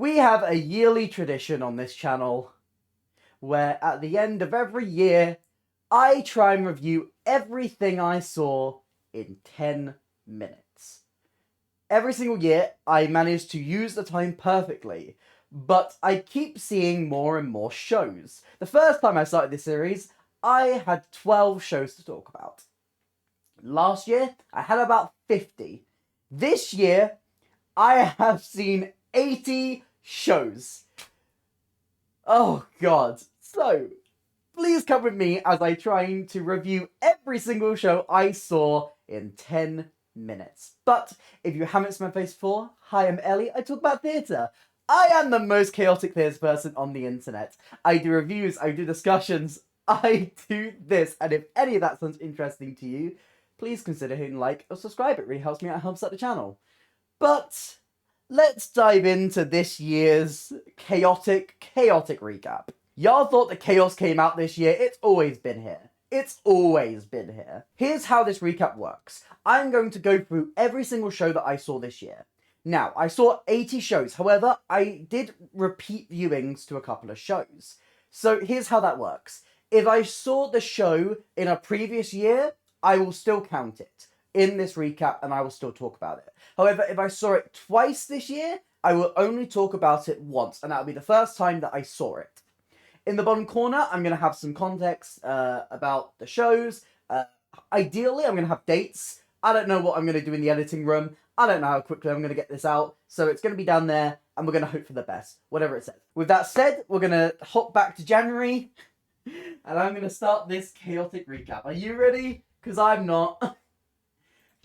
We have a yearly tradition on this channel where at the end of every year, I try and review everything I saw in 10 minutes. Every single year, I manage to use the time perfectly, but I keep seeing more and more shows. The first time I started this series, I had 12 shows to talk about. Last year, I had about 50. This year, I have seen 80 shows. Oh god. So, please come with me as I try to review every single show I saw in 10 minutes. But if you haven't seen my face before, hi, I'm Ellie. I talk about theatre. I am the most chaotic theatre person on the internet. I do reviews, I do discussions, I do this. And if any of that sounds interesting to you, please consider hitting like or subscribe. It really helps me out, it helps out the channel. But let's dive into this year's chaotic recap. Y'all thought the chaos came out this year. It's always been here. It's always been here. Here's how this recap works. I'm going to go through every single show that I saw this year. Now, I saw 80 shows. However, I did repeat viewings to a couple of shows. So here's how that works. If I saw the show in a previous year, I will still count it in this recap and I will still talk about it. However, if I saw it twice this year, I will only talk about it once, and that will be the first time that I saw it. In the bottom corner, I'm going to have some context about the shows. Ideally, I'm going to have dates. I don't know what I'm going to do in the editing room. I don't know how quickly I'm going to get this out. So it's going to be down there, and we're going to hope for the best, whatever it says. With that said, we're going to hop back to January, and I'm going to start this chaotic recap. Are you ready? Because I'm not.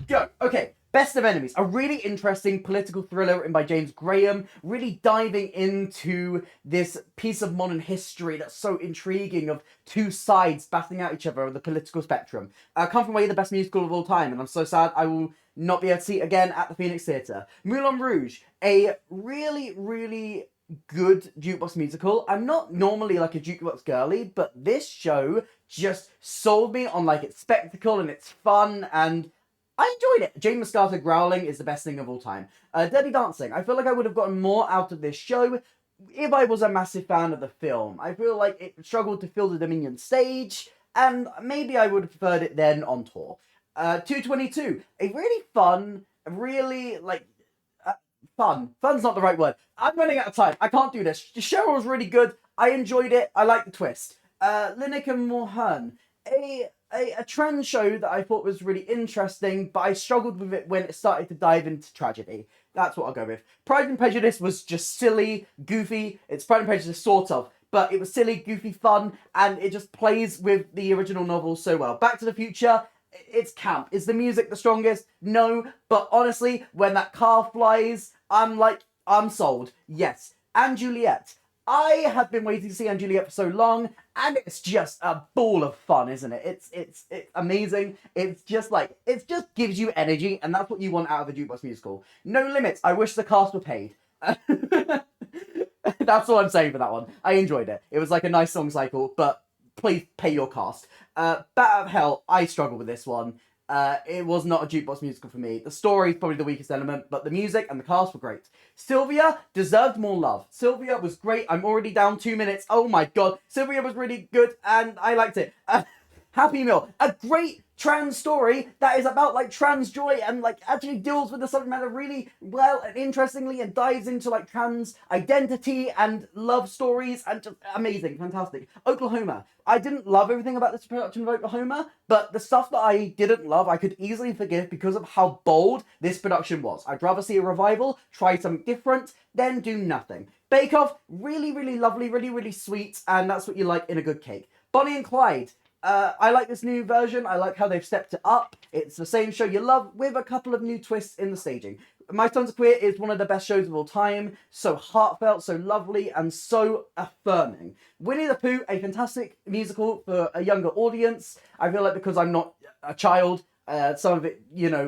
Go. Okay. Best of Enemies, a really interesting political thriller written by James Graham, really diving into this piece of modern history that's so intriguing of two sides battling out each other on the political spectrum. Come From Away, the best musical of all time, and I'm so sad I will not be able to see it again at the Phoenix Theatre. Moulin Rouge, a really good jukebox musical. I'm not normally like a jukebox girly, but this show just sold me on like its spectacle and its fun, and I enjoyed it. Jane Moscato growling is the best thing of all time. Dirty Dancing. I feel like I would have gotten more out of this show if I was a massive fan of the film. I feel like it struggled to fill the Dominion stage, and maybe I would have preferred it then on tour. 222. A really fun, really, like, fun. Fun's not the right word. I'm running out of time. I can't do this. The show was really good. I enjoyed it. I liked the twist. Linnick and Mohun. A trans show that I thought was really interesting, but I struggled with it when it started to dive into tragedy. That's what I'll go with. Pride and Prejudice was just silly, goofy. It's Pride and Prejudice, sort of, but it was silly, goofy, fun, and it just plays with the original novel so well. Back to the Future, it's camp. Is the music the strongest? No, but honestly, when that car flies, I'm sold. Yes. And Juliet. I have been waiting to see Anne Juliet for so long, and it's just a ball of fun, isn't it? It's amazing. It just gives you energy, and that's what you want out of a jukebox musical. No Limits. I wish the cast were paid. That's all I'm saying for that one. I enjoyed it. It was like a nice song cycle, but please pay your cast. Bat Out of Hell. I struggle with this one. It was not a jukebox musical for me. The story is probably the weakest element, but the music and the cast were great. Sylvia deserved more love. Sylvia was great. I'm already down 2 minutes. Oh my god. Sylvia was really good, and I liked it. Happy Meal. A great trans story that is about like trans joy and like actually deals with the subject matter really well and interestingly and dives into like trans identity and love stories and just amazing, fantastic. Oklahoma. I didn't love everything about this production of Oklahoma, but the stuff that I didn't love I could easily forgive because of how bold this production was. I'd rather see a revival, try something different, than do nothing. Bake Off, really lovely, really sweet, and that's what you like in a good cake. Bonnie and Clyde. I like this new version. I like how they've stepped it up. It's the same show you love with a couple of new twists in the staging. My Sons of Queer is one of the best shows of all time. So heartfelt, so lovely, and so affirming. Winnie the Pooh, a fantastic musical for a younger audience. I feel like because I'm not a child, some of it,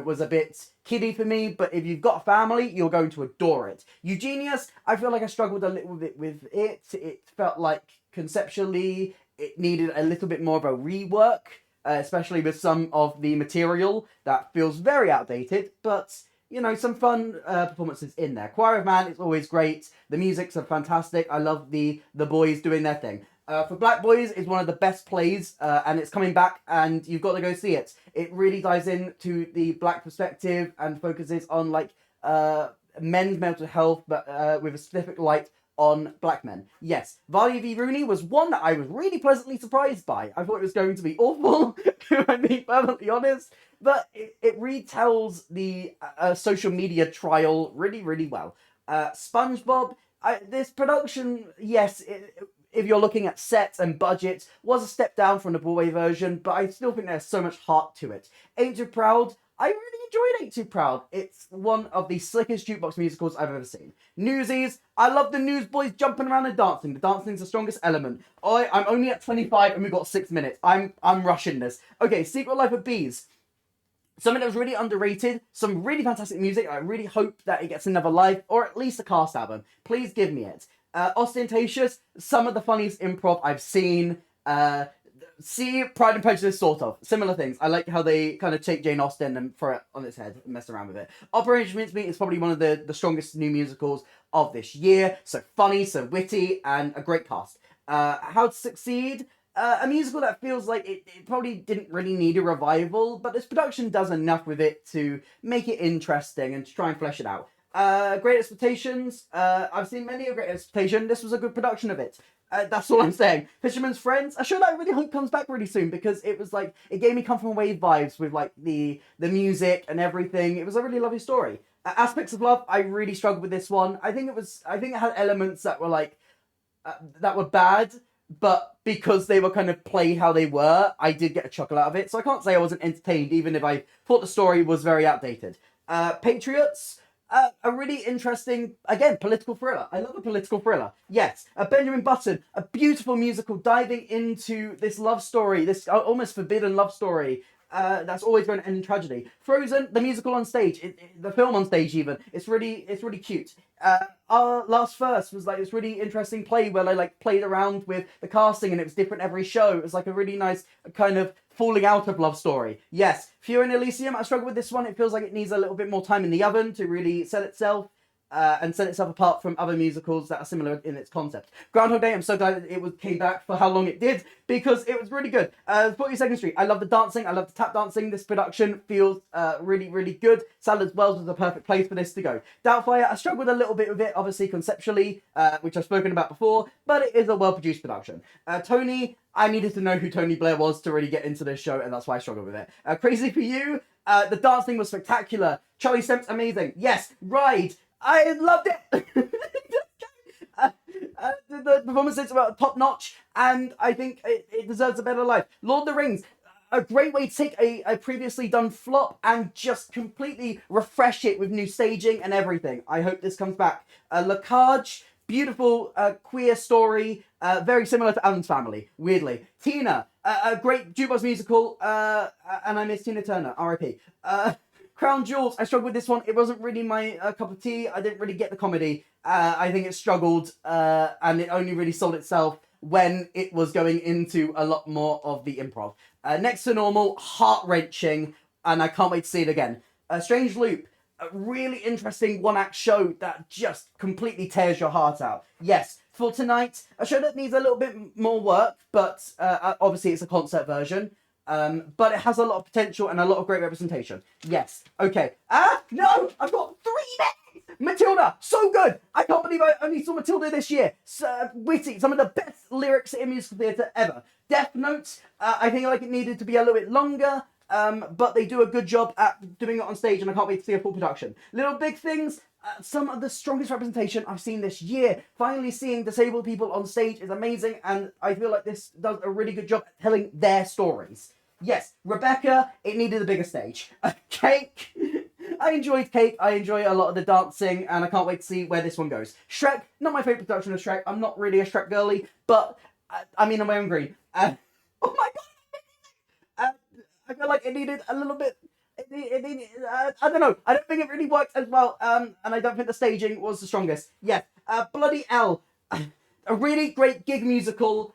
was a bit kiddie for me, but if you've got a family, you're going to adore it. Eugenius, I feel like I struggled a little bit with it. It felt like conceptually it needed a little bit more of a rework, especially with some of the material that feels very outdated, but you know, some fun performances in there. Choir of Man is always great. The music's are fantastic. I love the boys doing their thing. For Black Boys is one of the best plays, and it's coming back, and you've got to go see it. It really dives into the black perspective and focuses on like men's mental health, but with a specific light on black men. Yes, Varley v Rooney was one that I was really pleasantly surprised by. I thought it was going to be awful, if I'm being perfectly honest, but it retells the social media trial really, really well. SpongeBob, this production, yes, if you're looking at sets and budgets, was a step down from the Broadway version, but I still think there's so much heart to it. Ain't Too Proud, I really enjoyed Ain't Too Proud. It's one of the slickest jukebox musicals I've ever seen. Newsies, I love the Newsboys jumping around and dancing. The dancing's the strongest element. I'm only at 25 and we've got 6 minutes. I'm rushing this. Okay, Secret Life of Bees. Something that was really underrated, some really fantastic music. I really hope that it gets another life, or at least a cast album. Please give me it. Ostentatious, some of the funniest improv I've seen. See Pride and Prejudice, sort of. Similar things. I like how they kind of take Jane Austen and throw it on its head and mess around with it. Operation Mincemeat is probably one of the strongest new musicals of this year. So funny, so witty, and a great cast. How to Succeed, a musical that feels like it probably didn't really need a revival, but this production does enough with it to make it interesting and to try and flesh it out. Great Expectations, I've seen many of Great Expectation. This was a good production of it. That's all I'm saying. Fisherman's Friends, a show that I really hope comes back really soon, because it was like, it gave me Come From Away vibes with like the music and everything. It was a really lovely story. Aspects of Love, I really struggled with this one. I think it had elements that were like, that were bad, but because they were kind of played how they were, I did get a chuckle out of it. So I can't say I wasn't entertained, even if I thought the story was very outdated. Patriots, a really interesting, again, political thriller. I love a political thriller. Yes. Benjamin Button, a beautiful musical diving into this love story, this almost forbidden love story that's always going to end in tragedy. Frozen, the musical on stage, the film on stage even, it's really cute. Our Last Verse was like this really interesting play where they like played around with the casting and it was different every show. It was like a really nice kind of falling out of love story. Yes, Fury in Elysium, I struggle with this one. It feels like it needs a little bit more time in the oven to really set itself. And set itself apart from other musicals that are similar in its concept. Groundhog Day, I'm so glad it came back for how long it did, because it was really good. 42nd Street, I love the dancing, I love the tap dancing. This production feels really, really good. Sadler's Wells was the perfect place for this to go. Doubtfire, I struggled a little bit with it, obviously conceptually, which I've spoken about before, but it is a well-produced production. Tony, I needed to know who Tony Blair was to really get into this show, and that's why I struggled with it. Crazy for You, the dancing was spectacular. Charlie Stemps, amazing. Yes, Ride, I loved it. The performances were top notch, and I think it deserves a better life. Lord of the Rings, a great way to take a previously done flop and just completely refresh it with new staging and everything. I hope this comes back. Lacage, beautiful queer story, very similar to Alan's Family, weirdly. Tina, a great jukebox musical, and I miss Tina Turner, R.I.P. Crown Jewels, I struggled with this one. It wasn't really my cup of tea. I didn't really get the comedy. I think it struggled, and it only really sold itself when it was going into a lot more of the improv. Next to Normal, heart-wrenching, and I can't wait to see it again. Strange Loop, a really interesting one-act show that just completely tears your heart out. Yes, For Tonight, a show that needs a little bit more work, but obviously it's a concert version. But it has a lot of potential and a lot of great representation. Yes. Okay. No! I've got 3 minutes! Matilda! So good! I can't believe I only saw Matilda this year. So witty. Some of the best lyrics in musical theatre ever. Death Note, I think like it needed to be a little bit longer. But they do a good job at doing it on stage, and I can't wait to see a full production. Little Big Things, some of the strongest representation I've seen this year. Finally seeing disabled people on stage is amazing, and I feel like this does a really good job at telling their stories. Yes, Rebecca, it needed a bigger stage. Cake, I enjoyed Cake. I enjoy a lot of the dancing, and I can't wait to see where this one goes. Shrek, not my favourite production of Shrek. I'm not really a Shrek girly, but I mean, I'm wearing green. Oh my god! I feel like it needed a little bit. It needed, I don't know. I don't think it really worked as well. And I don't think the staging was the strongest. Yeah. Bloody L, a really great gig musical.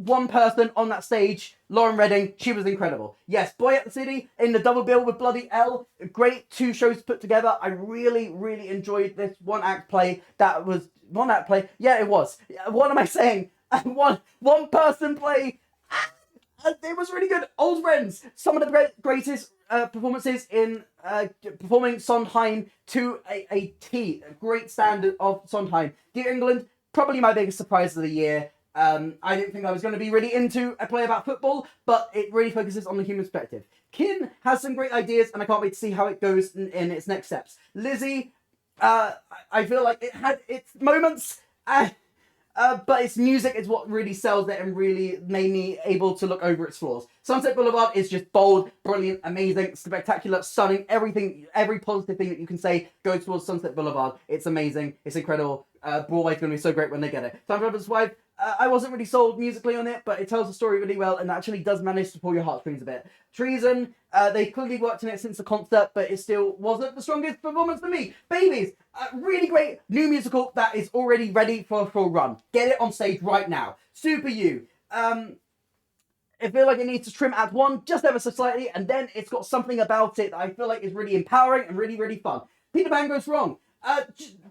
one person on that stage, Lauren Redding, she was incredible. Yes, Boy at the City in the double bill with Bloody L, great 2 shows put together. I really, really enjoyed this one act play. That was one act play. Yeah, it was. What am I saying? One person play. It was really good. Old friends. Some of the greatest performances in performing Sondheim to a T. A great standard of Sondheim. Dear England, probably my biggest surprise of the year. I didn't think I was going to be really into a play about football, but it really focuses on the human perspective. Kin has some great ideas, and I can't wait to see how it goes in its next steps. Lizzie, I feel like it had its moments. But its music is what really sells it and really made me able to look over its flaws. Sunset Boulevard is just bold, brilliant, amazing, spectacular, stunning. Everything, every positive thing that you can say goes towards Sunset Boulevard. It's amazing. It's incredible. Broadway's going to be so great when they get it. Time Traveler's Wife, I wasn't really sold musically on it, but it tells the story really well and actually does manage to pull your heartstrings a bit. Treason, they clearly worked on it since the concert, but it still wasn't the strongest performance for me. Babies, really great new musical that is already ready for a full run. Get it on stage right now. Super You, I feel like it needs to trim Act 1 just ever so slightly, and then it's got something about it that I feel like is really empowering and really, really fun. Peter Pan Goes Wrong.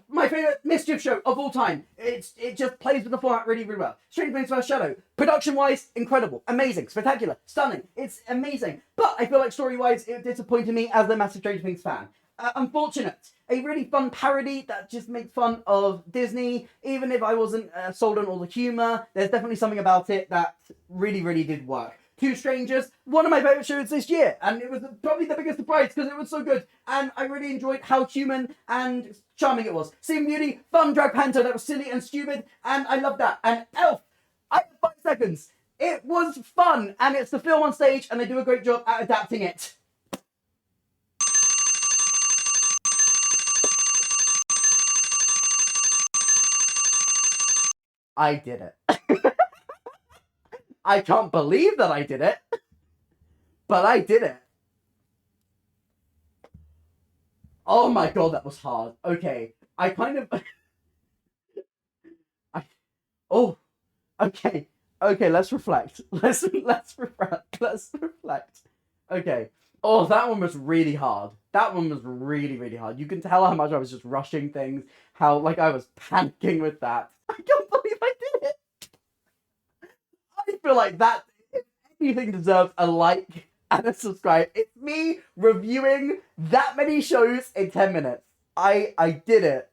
My favourite mischief show of all time. It just plays with the format really, really well. Stranger Things vs. Shadow. Production-wise, incredible, amazing, spectacular, stunning. It's amazing. But I feel like story-wise, it disappointed me as a massive Stranger Things fan. Unfortunate. A really fun parody that just makes fun of Disney. Even if I wasn't sold on all the humour, there's definitely something about it that really, really did work. Two Strangers, one of my favourite shows this year, and it was probably the biggest surprise because it was so good, and I really enjoyed how human and charming it was. Sleeping Beauty, fun drag panto that was silly and stupid, and I loved that. And Elf, I had 5 seconds. It was fun, and it's the film on stage, and they do a great job at adapting it. I did it. I can't believe that I did it, but I did it. Oh my god, that was hard. Okay, I kind of... Oh, okay. Okay, let's reflect. Let's reflect. Okay. Oh, that one was really hard. That one was really, really hard. You can tell how much I was just rushing things, how, like, I was panicking with that. I can't believe I did it. I feel like that, if anything deserves a like and a subscribe, it's me reviewing that many shows in 10 minutes. I did it.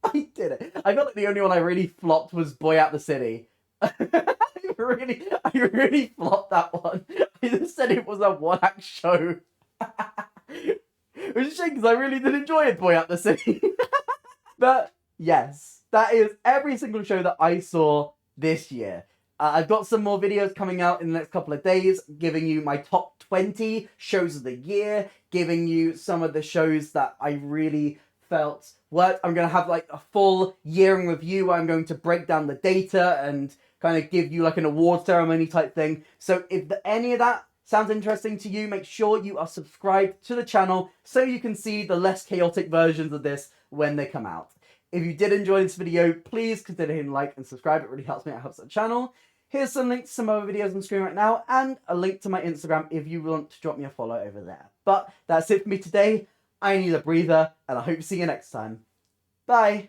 I did it. I felt like the only one I really flopped was Boy Out the City. I really flopped that one. I just said it was a one-act show. It was a shame because I really did enjoy it, Boy Out the City. But yes, that is every single show that I saw this year. I've got some more videos coming out in the next couple of days, giving you my top 20 shows of the year, giving you some of the shows that I really felt worked. I'm going to have like a full year in review where I'm going to break down the data and kind of give you like an award ceremony type thing. So if any of that sounds interesting to you, make sure you are subscribed to the channel so you can see the less chaotic versions of this when they come out. If you did enjoy this video, please consider hitting like and subscribe. It really helps me, it helps the channel. Here's some links to some other videos on screen right now, and a link to my Instagram if you want to drop me a follow over there. But that's it for me today. I need a breather, and I hope to see you next time. Bye!